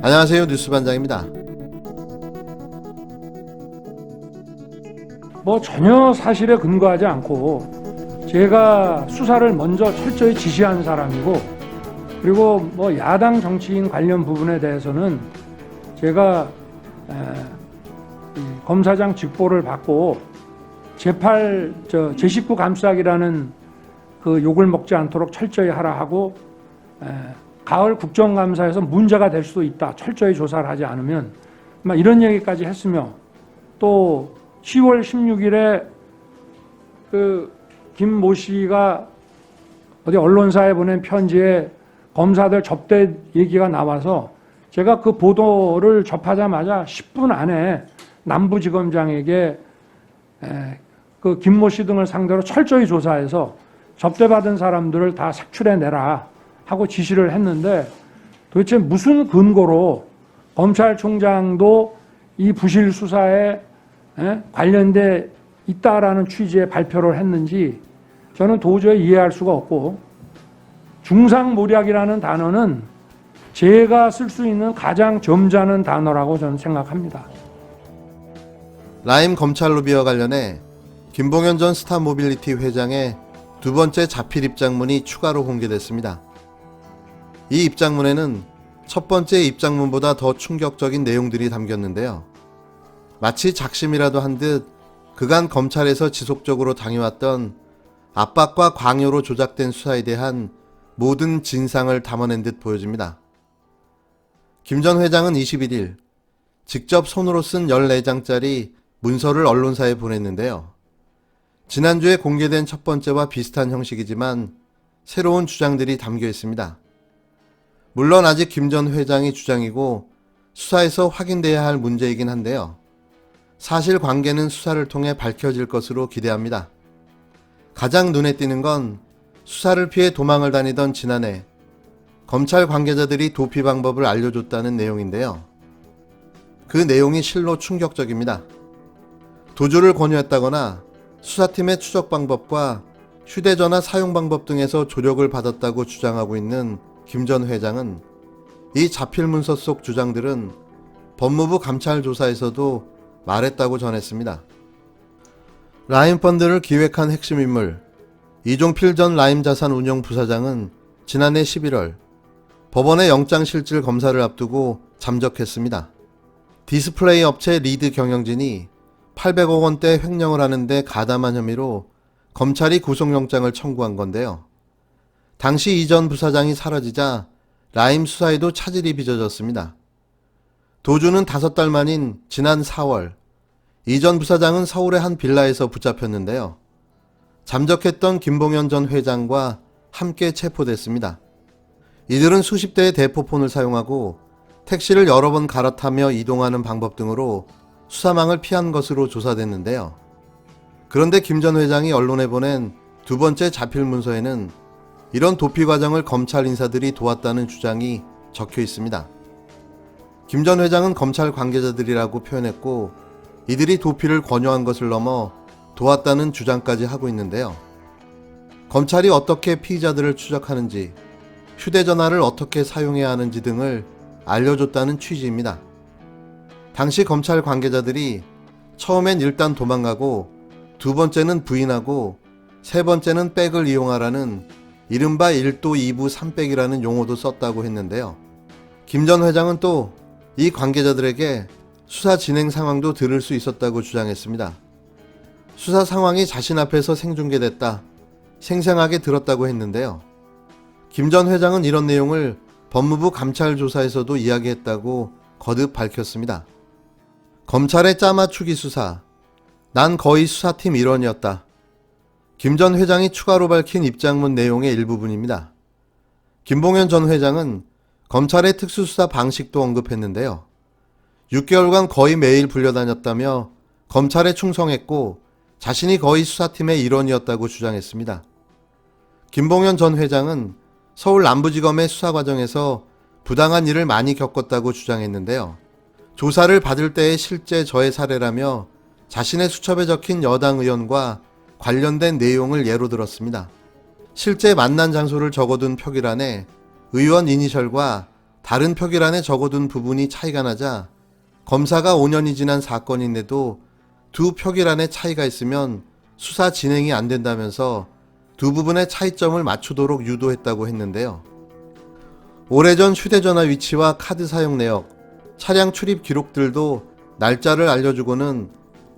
안녕하세요. 뉴스반장입니다. 전혀 사실에 근거하지 않고 제가 수사를 먼저 철저히 지시한 사람이고, 그리고 야당 정치인 관련 부분에 대해서는 제가 검사장 직보를 받고 제19 감싸기라는 그 욕을 먹지 않도록 철저히 하라 하고, 가을 국정감사에서 문제가 될 수도 있다, 철저히 조사를 하지 않으면, 이런 얘기까지 했으며, 또 10월 16일에 그 김모 씨가 어디 언론사에 보낸 편지에 검사들 접대 얘기가 나와서 제가 그 보도를 접하자마자 10분 안에 남부지검장에게 그 김모 씨 등을 상대로 철저히 조사해서 접대받은 사람들을 다 색출해내라 하고 지시를 했는데, 도대체 무슨 근거로 검찰총장도 이 부실 수사에 관련돼 있다라는 취지의 발표를 했는지 저는 도저히 이해할 수가 없고, 중상모략이라는 단어는 제가 쓸 수 있는 가장 점잖은 단어라고 저는 생각합니다. 라임 검찰 로비와 관련해 김봉현 전 스타모빌리티 회장의 두 번째 자필 입장문이 추가로 공개됐습니다. 이 입장문에는 첫 번째 입장문보다 더 충격적인 내용들이 담겼는데요. 마치 작심이라도 한 듯 그간 검찰에서 지속적으로 당해왔던 압박과 광요로 조작된 수사에 대한 모든 진상을 담아낸 듯 보여집니다. 김 전 회장은 21일 직접 손으로 쓴 14장짜리 문서를 언론사에 보냈는데요. 지난주에 공개된 첫 번째와 비슷한 형식이지만 새로운 주장들이 담겨 있습니다. 물론 아직 김 전 회장이 주장이고 수사에서 확인돼야 할 문제이긴 한데요. 사실관계는 수사를 통해 밝혀질 것으로 기대합니다. 가장 눈에 띄는 건 수사를 피해 도망을 다니던 지난해 검찰 관계자들이 도피 방법을 알려줬다는 내용인데요. 그 내용이 실로 충격적입니다. 도주를 권유했다거나 수사팀의 추적 방법과 휴대전화 사용 방법 등에서 조력을 받았다고 주장하고 있는 김 전 회장은 이 자필 문서 속 주장들은 법무부 감찰 조사에서도 말했다고 전했습니다. 라임 펀드를 기획한 핵심 인물 이종필 전 라임 자산 운용 부사장은 지난해 11월 법원의 영장실질 검사를 앞두고 잠적했습니다. 디스플레이 업체 리드 경영진이 800억 원대 횡령을 하는데 가담한 혐의로 검찰이 구속영장을 청구한 건데요. 당시 이 전 부사장이 사라지자 라임 수사에도 차질이 빚어졌습니다. 도주는 5달 만인 지난 4월 이 전 부사장은 서울의 한 빌라에서 붙잡혔는데요. 잠적했던 김봉현 전 회장과 함께 체포됐습니다. 이들은 수십 대의 대포폰을 사용하고 택시를 여러 번 갈아타며 이동하는 방법 등으로 수사망을 피한 것으로 조사됐는데요. 그런데 김 전 회장이 언론에 보낸 두 번째 자필 문서에는 이런 도피 과정을 검찰 인사들이 도왔다는 주장이 적혀 있습니다. 김 전 회장은 검찰 관계자들이라고 표현했고 이들이 도피를 권유한 것을 넘어 도왔다는 주장까지 하고 있는데요. 검찰이 어떻게 피의자들을 추적하는지, 휴대전화를 어떻게 사용해야 하는지 등을 알려줬다는 취지입니다. 당시 검찰 관계자들이 처음엔 일단 도망가고 두 번째는 부인하고 세 번째는 백을 이용하라는 이른바 1도 2부 3백이라는 용어도 썼다고 했는데요. 김 전 회장은 또 이 관계자들에게 수사 진행 상황도 들을 수 있었다고 주장했습니다. 수사 상황이 자신 앞에서 생중계됐다, 생생하게 들었다고 했는데요. 김 전 회장은 이런 내용을 법무부 감찰 조사에서도 이야기했다고 거듭 밝혔습니다. 검찰의 짜맞추기 수사, 난 거의 수사팀 일원이었다. 김 전 회장이 추가로 밝힌 입장문 내용의 일부분입니다. 김봉현 전 회장은 검찰의 특수수사 방식도 언급했는데요. 6개월간 거의 매일 불려다녔다며 검찰에 충성했고 자신이 거의 수사팀의 일원이었다고 주장했습니다. 김봉현 전 회장은 서울 남부지검의 수사 과정에서 부당한 일을 많이 겪었다고 주장했는데요. 조사를 받을 때의 실제 저의 사례라며 자신의 수첩에 적힌 여당 의원과 관련된 내용을 예로 들었습니다. 실제 만난 장소를 적어둔 표기란에 의원 이니셜과 다른 표기란에 적어둔 부분이 차이가 나자 검사가 5년이 지난 사건인데도 두 표기란에 차이가 있으면 수사 진행이 안 된다면서 두 부분의 차이점을 맞추도록 유도했다고 했는데요. 오래전 휴대전화 위치와 카드 사용 내역, 차량 출입 기록들도 날짜를 알려주고는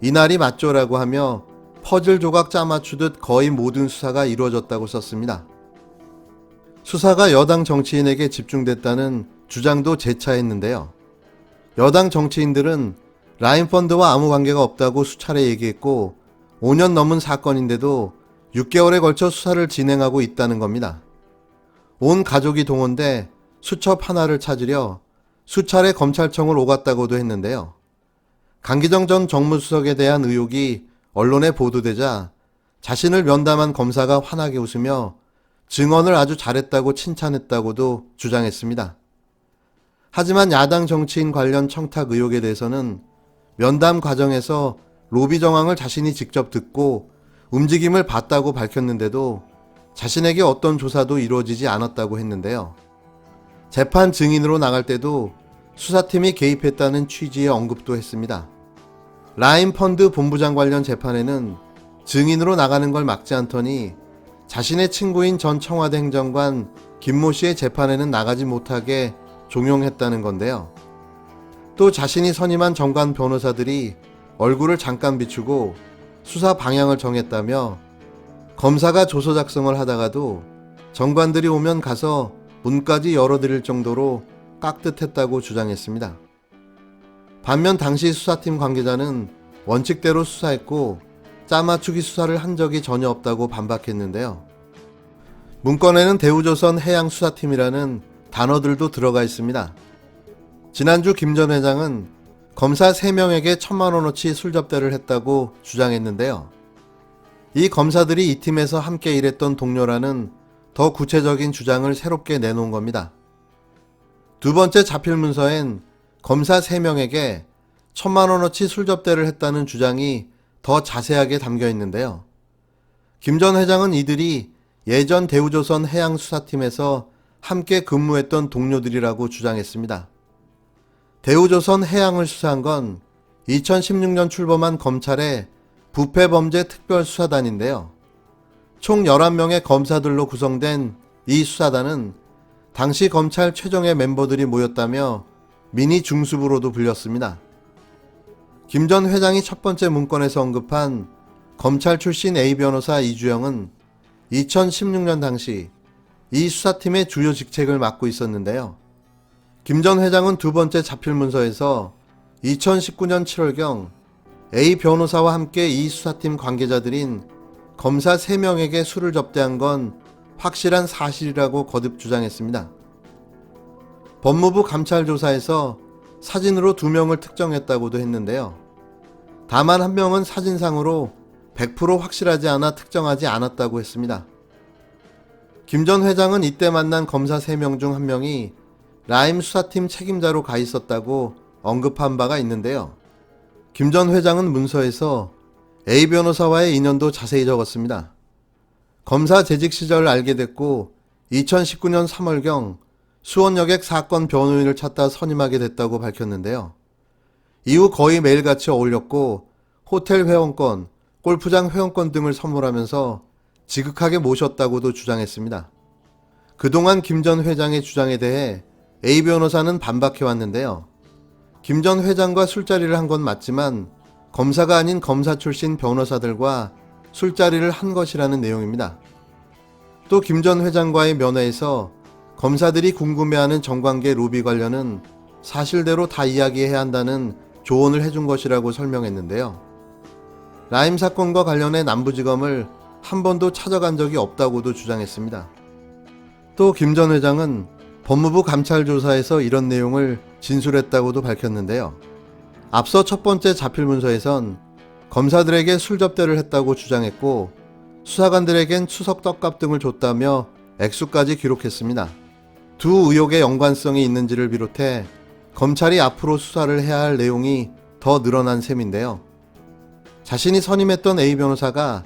이날이 맞죠라고 하며 퍼즐 조각 짜맞추듯 거의 모든 수사가 이루어졌다고 썼습니다. 수사가 여당 정치인에게 집중됐다는 주장도 재차했는데요. 여당 정치인들은 라인펀드와 아무 관계가 없다고 수차례 얘기했고 5년 넘은 사건인데도 6개월에 걸쳐 수사를 진행하고 있다는 겁니다. 온 가족이 동원돼 수첩 하나를 찾으려 수차례 검찰청을 오갔다고도 했는데요. 강기정 전 정무수석에 대한 의혹이 언론에 보도되자 자신을 면담한 검사가 환하게 웃으며 증언을 아주 잘했다고 칭찬했다고도 주장했습니다. 하지만 야당 정치인 관련 청탁 의혹에 대해서는 면담 과정에서 로비 정황을 자신이 직접 듣고 움직임을 봤다고 밝혔는데도 자신에게 어떤 조사도 이루어지지 않았다고 했는데요. 재판 증인으로 나갈 때도 수사팀이 개입했다는 취지의 언급도 했습니다. 라인펀드 본부장 관련 재판에는 증인으로 나가는 걸 막지 않더니 자신의 친구인 전 청와대 행정관 김모 씨의 재판에는 나가지 못하게 종용했다는 건데요. 또 자신이 선임한 정관 변호사들이 얼굴을 잠깐 비추고 수사 방향을 정했다며 검사가 조서 작성을 하다가도 정관들이 오면 가서 문까지 열어드릴 정도로 깍듯했다고 주장했습니다. 반면 당시 수사팀 관계자는 원칙대로 수사했고 짜맞추기 수사를 한 적이 전혀 없다고 반박했는데요. 문건에는 대우조선 해양수사팀이라는 단어들도 들어가 있습니다. 지난주 김 전 회장은 검사 3명에게 1,000만원어치 술접대를 했다고 주장했는데요. 이 검사들이 이 팀에서 함께 일했던 동료라는 더 구체적인 주장을 새롭게 내놓은 겁니다. 두 번째 자필 문서엔 검사 3명에게 1,000만원어치 술접대를 했다는 주장이 더 자세하게 담겨 있는데요. 김 전 회장은 이들이 예전 대우조선 해양수사팀에서 함께 근무했던 동료들이라고 주장했습니다. 대우조선 해양을 수사한 건 2016년 출범한 검찰의 부패범죄특별수사단인데요. 총 11명의 검사들로 구성된 이 수사단은 당시 검찰 최정예 멤버들이 모였다며 미니 중수부로도 불렸습니다. 김 전 회장이 첫 번째 문건에서 언급한 검찰 출신 A 변호사 이주영은 2016년 당시 이 수사팀의 주요 직책을 맡고 있었는데요. 김 전 회장은 두 번째 자필 문서에서 2019년 7월경 A 변호사와 함께 이 수사팀 관계자들인 검사 3명에게 술을 접대한 건 확실한 사실이라고 거듭 주장했습니다. 법무부 감찰조사에서 사진으로 2명을 특정했다고도 했는데요. 다만 1명은 사진상으로 100% 확실하지 않아 특정하지 않았다고 했습니다. 김 전 회장은 이때 만난 검사 3명 중 1명이 라임 수사팀 책임자로 가 있었다고 언급한 바가 있는데요. 김 전 회장은 문서에서 A 변호사와의 인연도 자세히 적었습니다. 검사 재직 시절 알게 됐고 2019년 3월경 수원여객 사건 변호인을 찾다 선임하게 됐다고 밝혔는데요. 이후 거의 매일같이 어울렸고 호텔 회원권, 골프장 회원권 등을 선물하면서 지극하게 모셨다고도 주장했습니다. 그동안 김 전 회장의 주장에 대해 A 변호사는 반박해왔는데요. 김 전 회장과 술자리를 한 건 맞지만 검사가 아닌 검사 출신 변호사들과 술자리를 한 것이라는 내용입니다. 또 김 전 회장과의 면회에서 검사들이 궁금해하는 정관계 로비 관련은 사실대로 다 이야기해야 한다는 조언을 해준 것이라고 설명했는데요. 라임 사건과 관련해 남부지검을 한 번도 찾아간 적이 없다고도 주장했습니다. 또 김 전 회장은 법무부 감찰조사에서 이런 내용을 진술했다고도 밝혔는데요. 앞서 첫 번째 자필 문서에선 검사들에게 술 접대를 했다고 주장했고 수사관들에겐 추석 떡값 등을 줬다며 액수까지 기록했습니다. 두 의혹의 연관성이 있는지를 비롯해 검찰이 앞으로 수사를 해야 할 내용이 더 늘어난 셈인데요. 자신이 선임했던 A 변호사가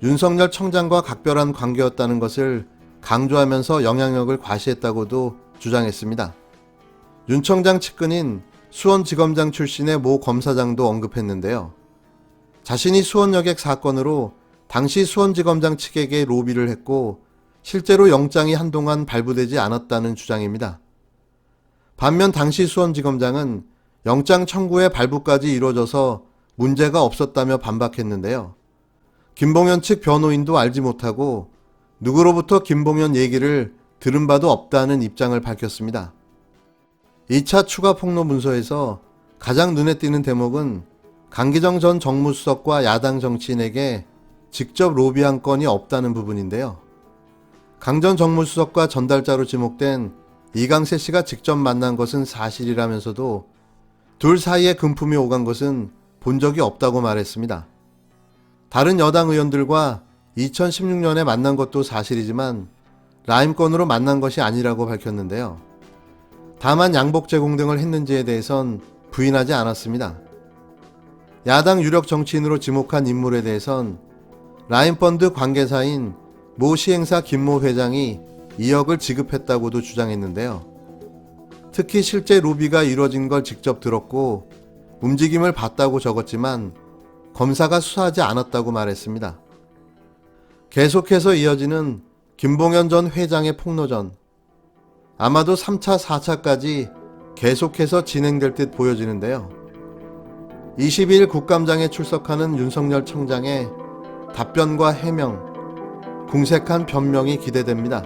윤석열 청장과 각별한 관계였다는 것을 강조하면서 영향력을 과시했다고도 주장했습니다. 윤 청장 측근인 수원지검장 출신의 모 검사장도 언급했는데요. 자신이 수원 여객 사건으로 당시 수원지검장 측에게 로비를 했고 실제로 영장이 한동안 발부되지 않았다는 주장입니다. 반면 당시 수원지검장은 영장 청구의 발부까지 이루어져서 문제가 없었다며 반박했는데요. 김봉현 측 변호인도 알지 못하고 누구로부터 김봉현 얘기를 들은 바도 없다는 입장을 밝혔습니다. 2차 추가 폭로 문서에서 가장 눈에 띄는 대목은 강기정 전 정무수석과 야당 정치인에게 직접 로비한 건이 없다는 부분인데요. 강 전 정무수석과 전달자로 지목된 이강세 씨가 직접 만난 것은 사실이라면서도 둘 사이에 금품이 오간 것은 본 적이 없다고 말했습니다. 다른 여당 의원들과 2016년에 만난 것도 사실이지만 라임 건으로 만난 것이 아니라고 밝혔는데요. 다만 양복 제공 등을 했는지에 대해선 부인하지 않았습니다. 야당 유력 정치인으로 지목한 인물에 대해선 라임펀드 관계사인 모 시행사 김모 회장이 2억을 지급했다고도 주장했는데요. 특히 실제 로비가 이루어진 걸 직접 들었고 움직임을 봤다고 적었지만 검사가 수사하지 않았다고 말했습니다. 계속해서 이어지는 김봉현 전 회장의 폭로전. 아마도 3차, 4차까지 계속해서 진행될 듯 보여지는데요. 22일 국감장에 출석하는 윤석열 청장의 답변과 해명, 궁색한 변명이 기대됩니다.